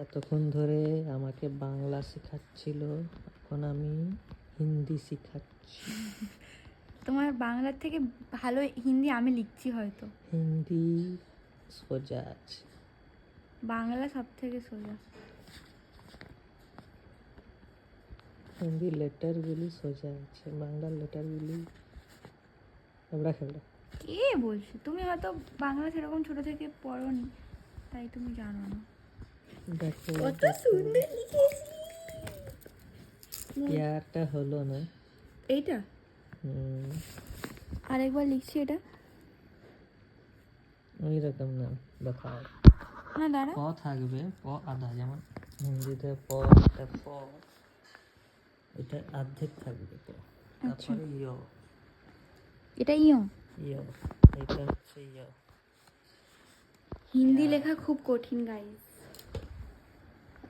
এতক্ষণ ধরে আমাকে বাংলা শেখাচ্ছিল, এখন আমি হিন্দি শেখাচ্ছি। তোমার বাংলার থেকে ভালো হিন্দি আমি লিখছি হয়তো। হিন্দি সোজা আছে, বাংলা সব থেকে সোজা। হিন্দি লেটারগুলি সোজা আছে, বাংলার লেটারগুলি খেবড়া খেবড়া। কে বলছো? তুমি হয়তো বাংলা সেরকম ছোট থেকে পড়োনি, তাই তুমি জানো না। দেখো কত সুন্দর লিখেছি। ইয়ারটা হলো না। এইটা আরেকবার লিখছি, এটা ওই রকম না, দেখাও। না দাঁড়া, প থাকবে, প আধা, যেমন হিন্দিতে প, এটা প, এটা অর্ধেক থাকবে প, তারপরে ইয়, এটা ইয়ো। ইয়, এটা হচ্ছে ইয়। হিন্দি লেখা খুব কঠিন গাইস।